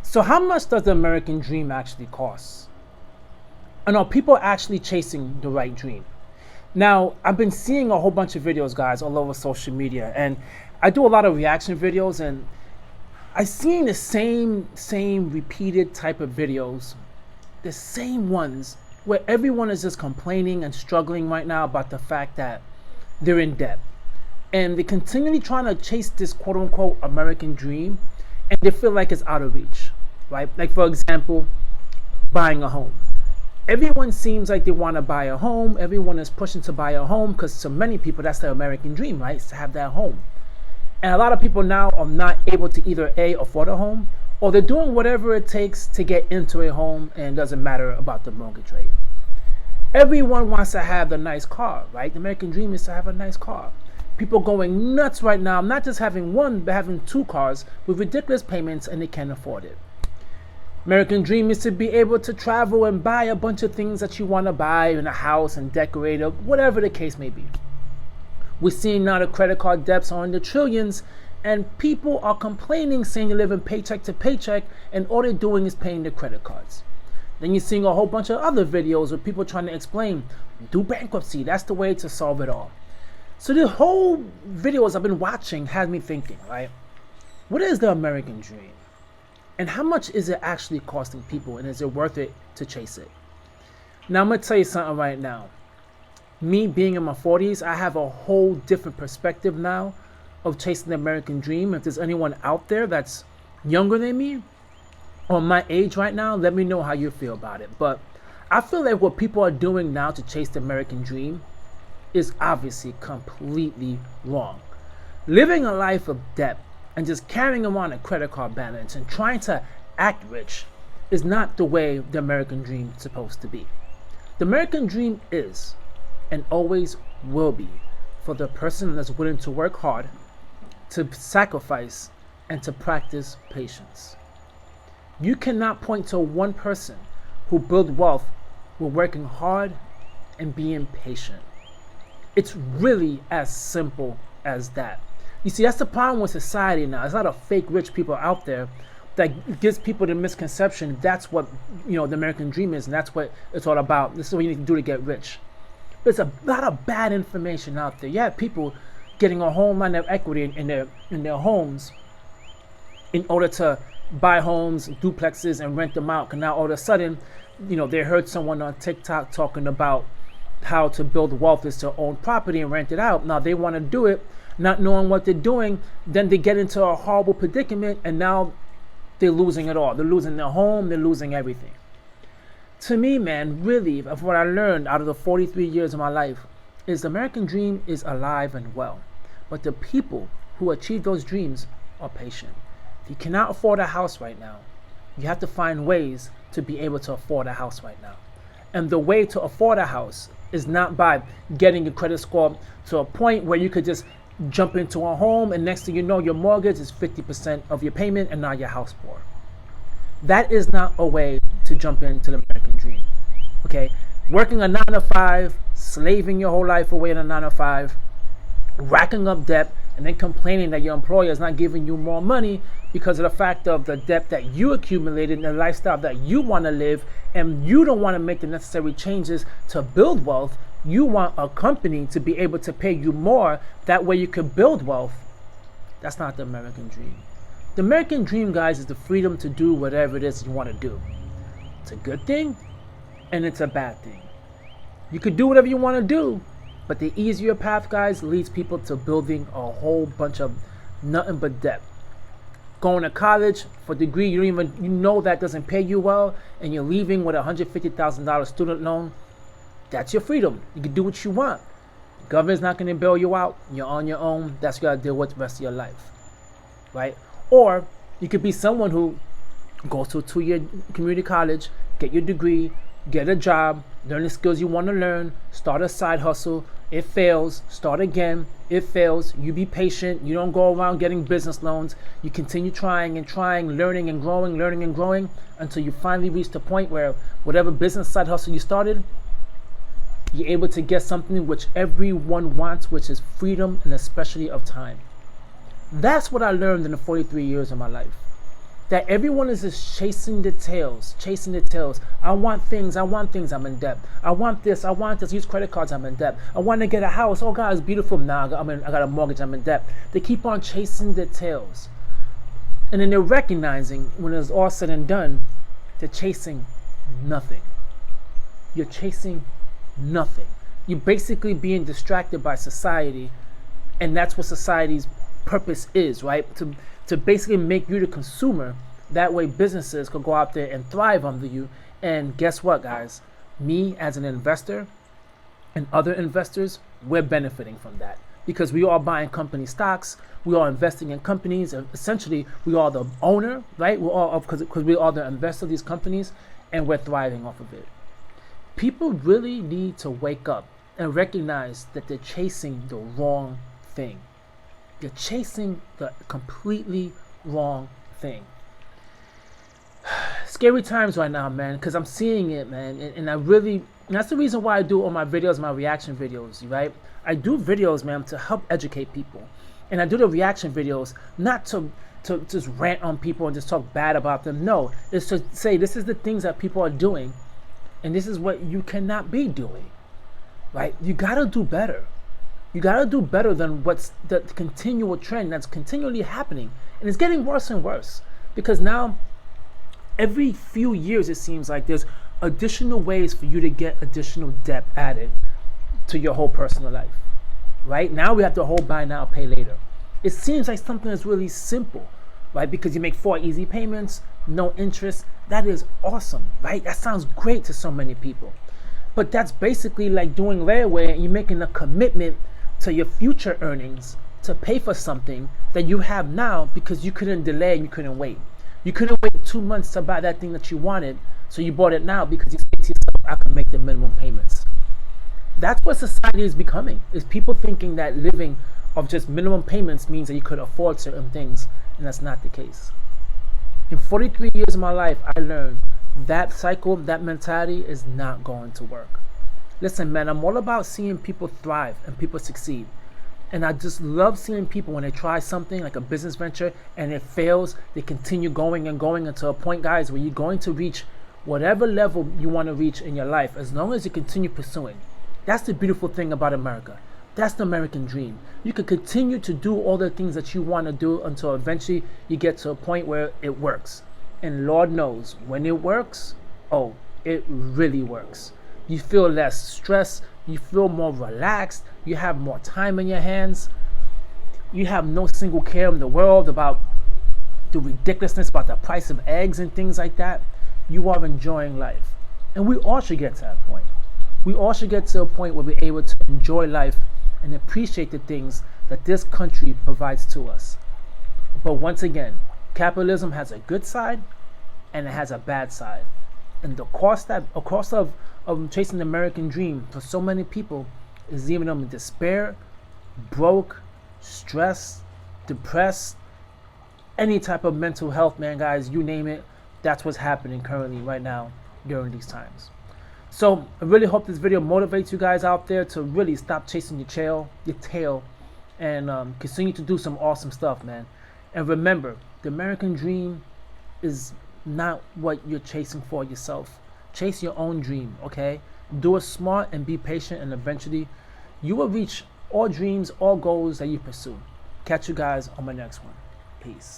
So how much does the American dream actually cost? And are people actually chasing the right dream? Now, I've been seeing a whole bunch of videos, guys, all over social media, and I do a lot of reaction videos, and I seen the same repeated type of videos, the same ones where everyone is just complaining and struggling right now about the fact that they're in debt. And they're continually trying to chase this quote unquote American dream, and they feel like it's out of reach, right? Like, for example, buying a home. Everyone seems like they want to buy a home. Everyone is pushing to buy a home because to many people, that's their American dream, right? It's to have that home. And a lot of people now are not able to either A, afford a home, or they're doing whatever it takes to get into a home, and it doesn't matter about the mortgage rate. Everyone wants to have the nice car, right? The American dream is to have a nice car. People going nuts right now, not just having one, but having two cars with ridiculous payments, and they can't afford it. American dream is to be able to travel and buy a bunch of things that you want to buy in a house and decorate it, whatever the case may be. We're seeing now the credit card debts are in the trillions, and people are complaining, saying they're living paycheck to paycheck, and all they're doing is paying their credit cards. Then you're seeing a whole bunch of other videos with people trying to explain, do bankruptcy, that's the way to solve it all. So the whole videos I've been watching has me thinking, right? What is the American dream? And how much is it actually costing people, and is it worth it to chase it? Now, I'm going to tell you something right now. Me being in my 40s, I have a whole different perspective now of chasing the American dream. If there's anyone out there that's younger than me or my age right now, let me know how you feel about it. But I feel like what people are doing now to chase the American dream is obviously completely wrong. Living a life of debt and just carrying around a credit card balance and trying to act rich is not the way the American dream is supposed to be. The American dream is and always will be for the person that's willing to work hard, to sacrifice, and to practice patience. You cannot point to one person who built wealth with working hard and being patient. It's really as simple as that. You see, that's the problem with society now. There's a lot of fake rich people out there that gives people the misconception that's what, the American dream is, and that's what it's all about. This is what you need to do to get rich. There's a lot of bad information out there. You have people getting a home line of equity in their homes in order to buy homes, duplexes, and rent them out. And now all of a sudden, they heard someone on TikTok talking about how to build wealth is to own property and rent it out. Now they want to do it, not knowing what they're doing. Then they get into a horrible predicament, and now they're losing it all. They're losing their home. They're losing everything. To me, man, really, of what I learned out of the 43 years of my life is the American dream is alive and well. But the people who achieve those dreams are patient. If you cannot afford a house right now, you have to find ways to be able to afford a house right now. And the way to afford a house is not by getting your credit score to a point where you could just jump into a home and next thing you know, your mortgage is 50% of your payment and now you're house poor. That is not a way to jump into the American dream. Okay? Working a 9 to 5, slaving your whole life away in a 9 to 5, racking up debt, and then complaining that your employer is not giving you more money because of the fact of the debt that you accumulated and the lifestyle that you want to live, and you don't want to make the necessary changes to build wealth. You want a company to be able to pay you more, that way you can build wealth. That's not the American dream. The American dream, guys, is the freedom to do whatever it is you want to do. It's a good thing and it's a bad thing. You could do whatever you want to do, but the easier path, guys, leads people to building a whole bunch of nothing but debt. Going to college for a degree you know that doesn't pay you well, and you're leaving with a $150,000 student loan. That's your freedom. You can do what you want. The government's not going to bail you out. You're on your own. That's what you got to deal with the rest of your life, right? Or you could be someone who goes to a 2-year community college, get your degree, get a job, learn the skills you want to learn, start a side hustle. It fails, start again. It fails, you be patient. You don't go around getting business loans. You continue trying and trying, learning and growing until you finally reach the point where whatever business side hustle you started, you're able to get something which everyone wants, which is freedom and especially of time. That's what I learned in the 43 years of my life. that everyone is just chasing the tails, chasing the tails. I want things, I'm in debt. I want this, use credit cards, I'm in debt. I want to get a house, oh God, it's beautiful. Now I got a mortgage, I'm in debt. They keep on chasing the tails. And then they're recognizing when it's all said and done, they're chasing nothing. You're chasing nothing. You're basically being distracted by society, and that's what society's purpose is, right? To basically make you the consumer. That way businesses could go out there and thrive under you. And guess what, guys? Me as an investor and other investors, we're benefiting from that because we are buying company stocks, we are investing in companies, and essentially we are the owner, right? We're all because we are the investor of these companies, and we're thriving off of it. People really need to wake up and recognize that they're chasing the wrong thing. You're chasing the completely wrong thing. Scary times right now, man, because I'm seeing it, man, and that's the reason why I do all my videos, my reaction videos, right? I do videos, man, to help educate people, and I do the reaction videos not to just rant on people and just talk bad about them. No, it's to say this is the things that people are doing, and this is what you cannot be doing, right? You gotta do better. You gotta do better than what's the continual trend that's continually happening, and it's getting worse and worse because now every few years it seems like there's additional ways for you to get additional debt added to your whole personal life. Right now we have the whole buy now pay later. It seems like something that's really simple, right? Because you make 4 easy payments, no interest. That is awesome, right? That sounds great to so many people, but that's basically like doing layaway, and you're making a commitment to your future earnings to pay for something that you have now because you couldn't delay and you couldn't wait. You couldn't wait 2 months to buy that thing that you wanted, so you bought it now because you say to yourself, I can make the minimum payments. That's what society is becoming, is people thinking that living of just minimum payments means that you could afford certain things, and that's not the case. In 43 years of my life, I learned that cycle, that mentality is not going to work. Listen, man, I'm all about seeing people thrive and people succeed. And I just love seeing people when they try something like a business venture and it fails, they continue going and going until a point, guys, where you're going to reach whatever level you want to reach in your life as long as you continue pursuing. That's the beautiful thing about America. That's the American dream. You can continue to do all the things that you want to do until eventually you get to a point where it works. And Lord knows, when it works, oh, it really works. You feel less stress, you feel more relaxed, you have more time in your hands, you have no single care in the world about the ridiculousness about the price of eggs and things like that. You are enjoying life. And we all should get to that point. We all should get to a point where we're able to enjoy life and appreciate the things that this country provides to us. But once again, capitalism has a good side and it has a bad side. And the cost of chasing the American dream for so many people is leaving them in despair, broke, stressed, depressed, any type of mental health, man, guys, you name it. That's what's happening currently right now during these times. So I really hope this video motivates you guys out there to really stop chasing your tail, and continue to do some awesome stuff, man. And remember, the American dream is not what you're chasing for yourself. Chase your own dream, okay? Do it smart and be patient, and eventually you will reach all dreams, all goals that you pursue. Catch you guys on my next one. Peace.